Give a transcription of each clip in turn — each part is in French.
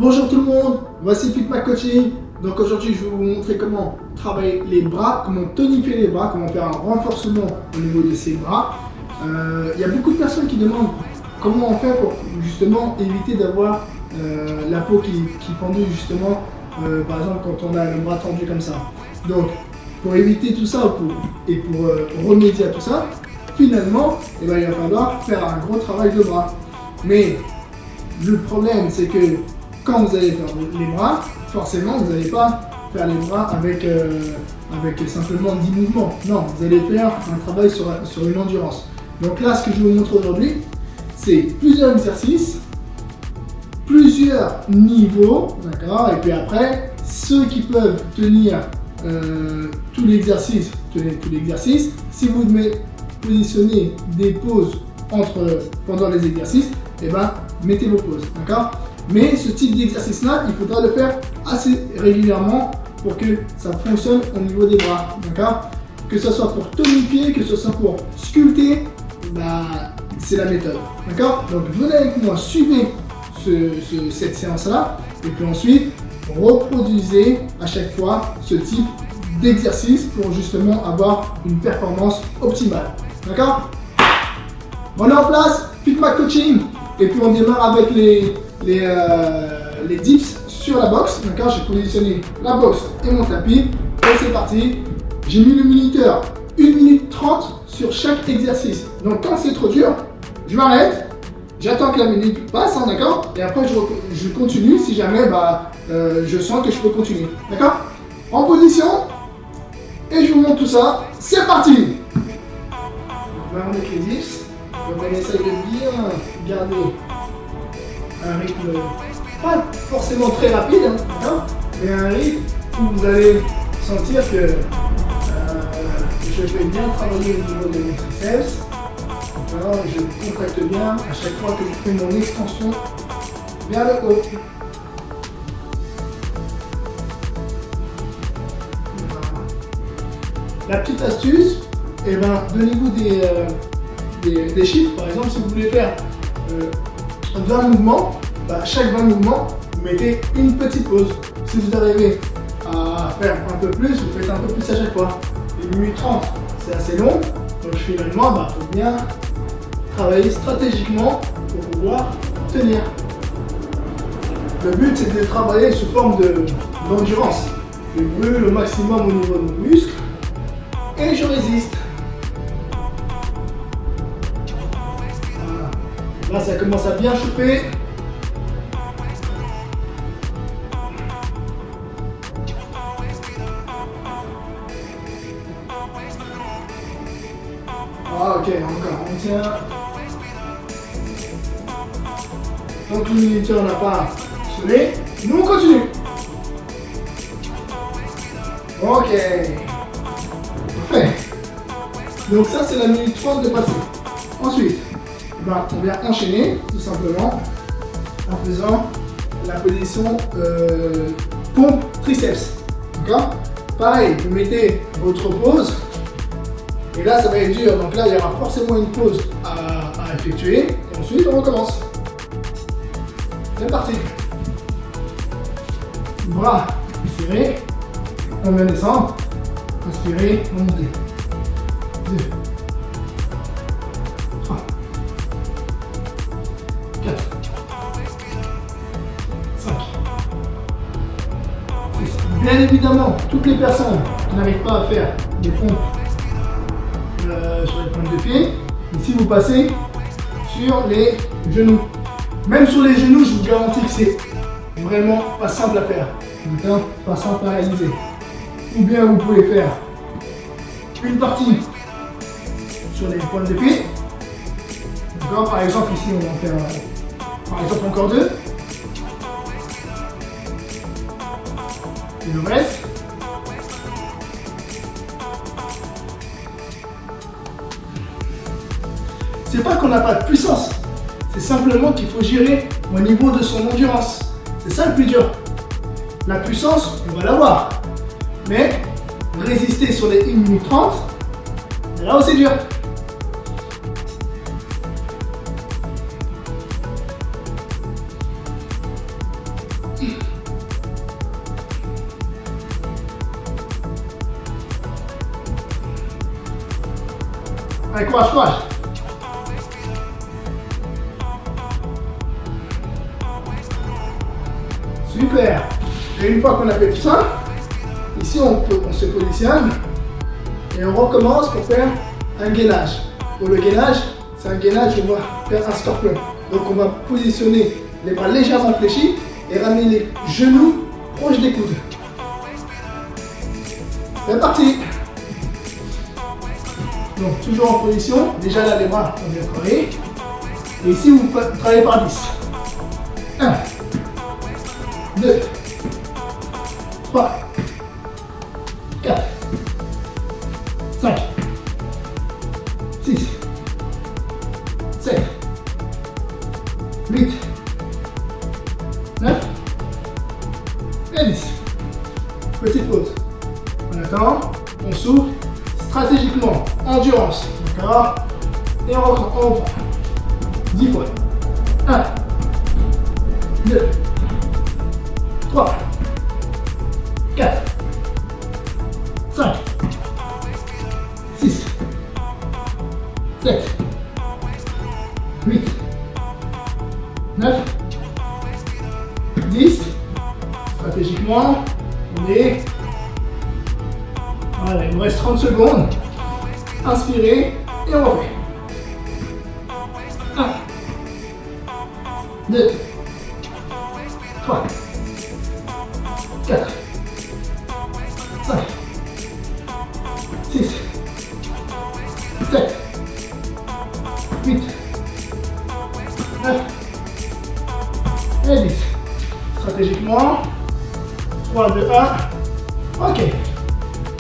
Bonjour tout le monde, voici FitMac Coaching. Donc aujourd'hui je vais vous montrer comment travailler les bras, comment tonifier les bras, comment faire un renforcement au niveau de ses bras. Il y a beaucoup de personnes qui demandent comment on fait pour justement éviter d'avoir la peau qui pendule justement, par exemple quand on a le bras tendu comme ça. Donc pour éviter tout ça et pour remédier à tout ça, finalement il va falloir faire un gros travail de bras. Mais le problème c'est que quand vous allez faire les bras, forcément vous n'allez pas faire les bras avec simplement 10 mouvements. Non, vous allez faire un travail sur une endurance. Donc là, ce que je vais vous montrer aujourd'hui, c'est plusieurs exercices, plusieurs niveaux, d'accord. Et puis après, ceux qui peuvent tenir tout l'exercice, tenez tout l'exercice. Si vous devez positionner des pauses pendant les exercices, et ben mettez vos pauses, d'accord. Mais ce type d'exercice-là, il faudra le faire assez régulièrement pour que ça fonctionne au niveau des bras, d'accord. Que ce soit pour tonifier, que ce soit pour sculpter, c'est la méthode, d'accord. Donc venez avec moi, suivez cette séance-là, et puis ensuite reproduisez à chaque fois ce type d'exercice pour justement avoir une performance optimale, d'accord. On est en place, FitMac Coaching, et puis on démarre avec les dips sur la box, d'accord. J'ai positionné la box et mon tapis, et c'est parti. J'ai mis le minuteur 1 minute 30 sur chaque exercice. Donc quand c'est trop dur, je m'arrête, j'attends que la minute passe, hein, d'accord. Et après je continue si jamais je sens que je peux continuer, d'accord. En position, et je vous montre tout ça, c'est parti. On va remettre les dips, on va essayer de bien garder un rythme pas forcément très rapide, hein, mais un rythme où vous allez sentir que je fais bien travailler au niveau de mes triceps. Alors, je contracte bien à chaque fois que je fais mon extension vers le haut. Voilà. La petite astuce, donnez-vous des chiffres. Par exemple, si vous voulez faire 20 mouvements, chaque 20 mouvements, vous mettez une petite pause. Si vous arrivez à faire un peu plus, vous faites un peu plus à chaque fois. 1 minute 30, c'est assez long, donc finalement, il faut bien travailler stratégiquement pour pouvoir tenir. Le but, c'est de travailler sous forme d'endurance. Je brûle au maximum au niveau de mon muscle et je résiste. Voilà. Là, ça commence à bien chauffer. Ah, ok, encore, on tient. Donc le minuteur n'a pas sonné. Nous on continue. Ok. Parfait. Donc ça c'est la minute 30 de passé. Ensuite, on vient enchaîner tout simplement en faisant la position pompe triceps. D'accord. Pareil, vous mettez votre pause. Et là, ça va être dur, donc là, il y aura forcément une pause à effectuer. Et ensuite, on recommence. C'est parti. Bras serrés. On vient descendre. Inspirez, montez. 2, 3, 4, 5, 6. Bien évidemment, toutes les personnes qui n'arrivent pas à faire des pompes sur les pointes de pied, ici vous passez sur les genoux. Même sur les genoux, je vous garantis que c'est vraiment pas simple à faire, pas simple à réaliser. Ou bien vous pouvez faire une partie sur les pointes de pied. D'accord. Par exemple ici on va en faire par exemple encore 2. Et le reste. C'est pas qu'on n'a pas de puissance, c'est simplement qu'il faut gérer au niveau de son endurance. C'est ça le plus dur. La puissance, on va l'avoir. Mais résister sur les 1 minute 30, c'est là où c'est dur. Allez, courage, courage. Super. Et une fois qu'on a fait tout ça, ici on se positionne et on recommence pour faire un gainage. Pour le gainage, c'est un gainage, on va faire un scorpion. Donc on va positionner les bras légèrement fléchis et ramener les genoux proches des coudes. C'est parti. Donc toujours en position, déjà là les bras on vient travailler. Et ici vous travaillez par 10. 1, 2, 3, 4, 5, 6, 7, 8, 9 et 10. Petite pause. On attend, on souffle stratégiquement, endurance, d'accord? Et on reprend 10 fois. 1, 2, 3, 4, 5, 6, 7, 8, 9, 10. Stratégiquement, on est... Voilà, il nous reste 30 secondes. Inspirez et on refait. 1, 2, 3, 4, 5, 6, 7, 8, 9 et 10. Stratégiquement, 3, 2, 1. Ok.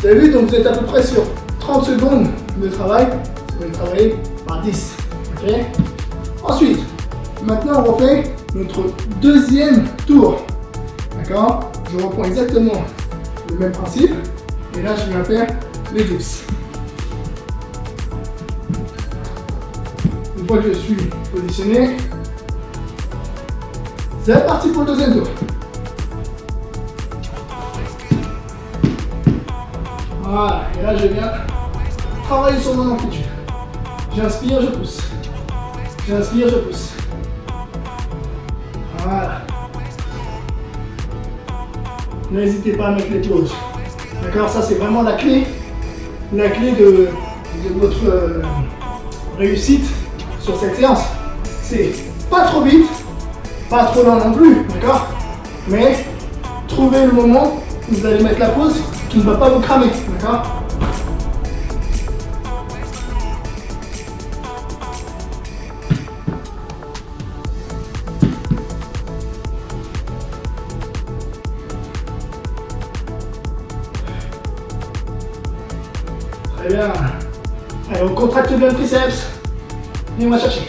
Vous avez vu, donc vous êtes à peu près sur 30 secondes de travail. Vous allez travailler par 10. Ok. Ensuite, maintenant on refait notre deuxième tour. D'accord? Je reprends exactement le même principe. Et là, je viens faire les 10. Une fois que je suis positionné, c'est parti pour le deuxième tour. Voilà, et là je viens travailler sur mon amplitude. J'inspire, je pousse. J'inspire, je pousse. Voilà. N'hésitez pas à mettre les pauses. D'accord, ça c'est vraiment la clé de votre réussite sur cette séance. C'est pas trop vite, pas trop lent non plus, d'accord? Mais trouvez le moment où vous allez mettre la pause qui ne va pas vous cramer, d'accord? Très bien. Allez, on contracte bien le triceps. Et on va chercher.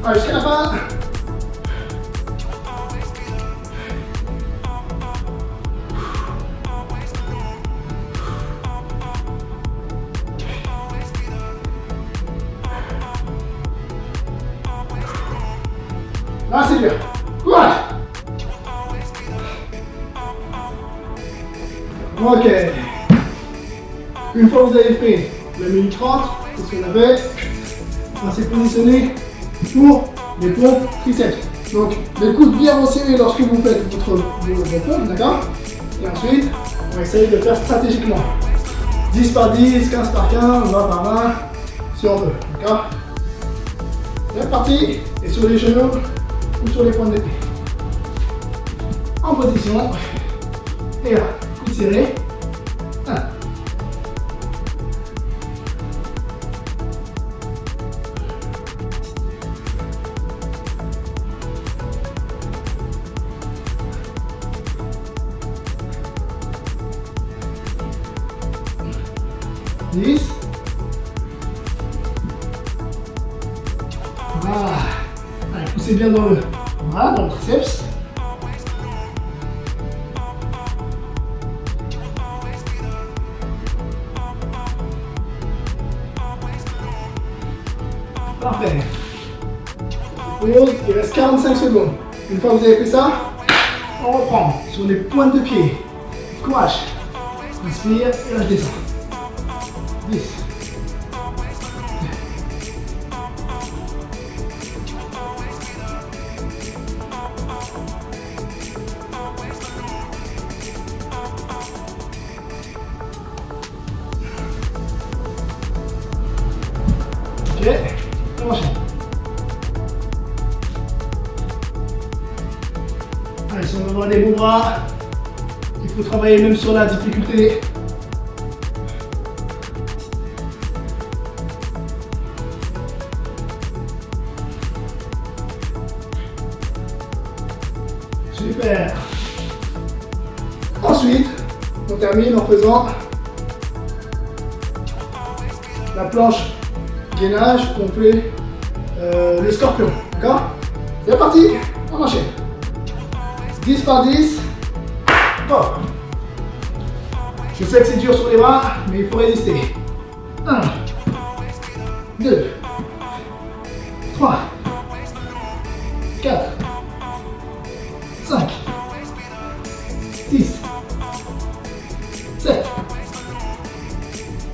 Allez, jusqu'à la fin. Là, c'est bien. Courage. Ok. Une fois que vous avez fait la minute 30, c'est ce qu'on avait. On s'est positionné pour les pompes triceps. Donc, les coudes bien resserrés lorsque vous faites vos pompes, d'accord? Et ensuite, on va essayer de le faire stratégiquement. 10 par 10, 15 par 15, 20 par 20, si on veut, d'accord? C'est parti. Et sur les genoux ou sur les pointes de pied. En position. Et là, coude serré. 1. 10. Voilà. Allez, poussez bien dans le triceps. pause, il reste 45 secondes. Une fois que vous avez fait ça, on reprend sur les pointes de pied. Courage. Inspire et là je descends. 10. Ok, on enchaîne. Allez, si on veut avoir des beaux bras, il faut travailler même sur la difficulté. Super. Ensuite, on termine en faisant la planche gainage, on fait le scorpion. D'accord? C'est parti, on enchaîne. 10 par 10. Go. Je sais que c'est dur sur les bras, mais il faut résister. 1, 2, 3, 4, 5, 6, 7,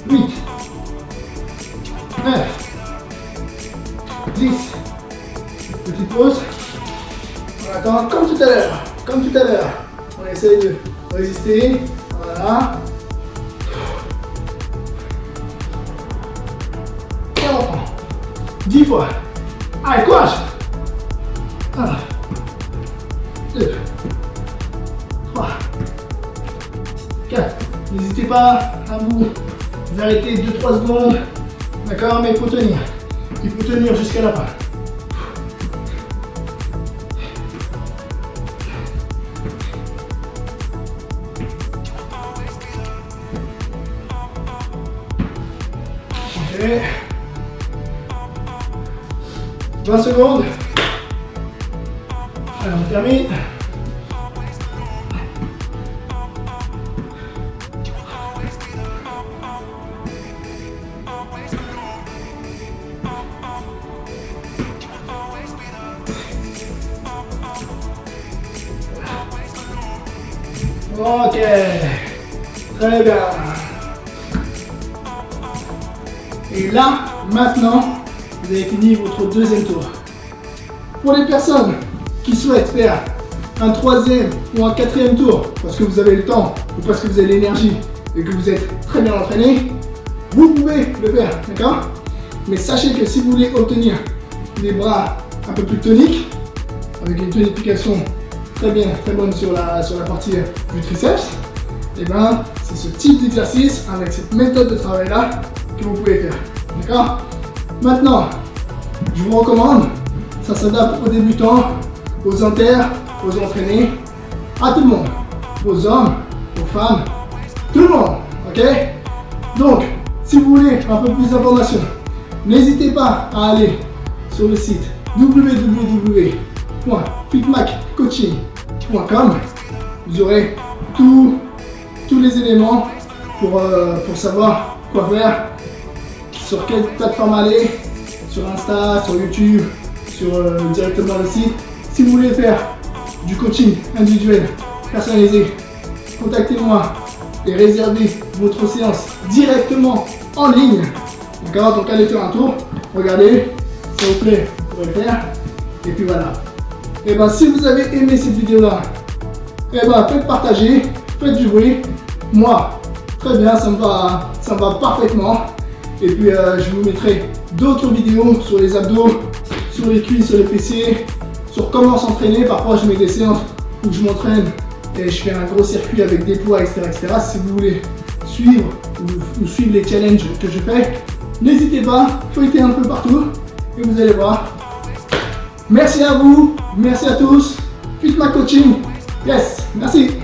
8, 9, 10. Petite pause. On attend comme tout à l'heure. Comme tout à l'heure. On essaye de résister. Voilà. Et on reprend. 10 fois. Allez, courage. 1, 2, 3, 4. N'hésitez pas à vous arrêter 2-3 secondes. D'accord, mais il faut tenir. Il faut tenir jusqu'à la fin. Ok. 20 secondes. Allez, on termine. Ok, très bien. Et là, maintenant, vous avez fini votre deuxième tour. Pour les personnes qui souhaitent faire un troisième ou un quatrième tour, parce que vous avez le temps ou parce que vous avez l'énergie et que vous êtes très bien entraîné, vous pouvez le faire, d'accord? Mais sachez que si vous voulez obtenir des bras un peu plus toniques, avec une tonification très bien, très bonne sur la partie du triceps, et ben c'est ce type d'exercice avec cette méthode de travail là que vous pouvez faire. D'accord? Maintenant, je vous recommande, ça s'adapte aux débutants, aux inters, aux entraînés, à tout le monde, aux hommes, aux femmes, tout le monde. Ok? Donc, si vous voulez un peu plus d'informations, n'hésitez pas à aller sur le site www.fitmaccoaching.com. Vous aurez tous les éléments pour savoir quoi faire, sur quelle plateforme aller, sur Insta, sur YouTube, sur directement le site. Si vous voulez faire du coaching individuel personnalisé, contactez-moi et réservez votre séance directement en ligne. D'accord? Donc allez faire un tour, regardez, ça vous plaît, vous pouvez le faire. Et puis voilà. Et ben si vous avez aimé cette vidéo là, et ben faites partager, faites du bruit. Moi, très bien, ça me va parfaitement. Et puis je vous mettrai d'autres vidéos sur les abdos, sur les cuisses, sur les fessiers, sur comment s'entraîner. Parfois je mets des séances où je m'entraîne et je fais un gros circuit avec des poids, etc. Si vous voulez suivre ou suivre les challenges que je fais, n'hésitez pas, feuilletez un peu partout et vous allez voir. Merci à vous, merci à tous. FitMacCoaching, yes, merci.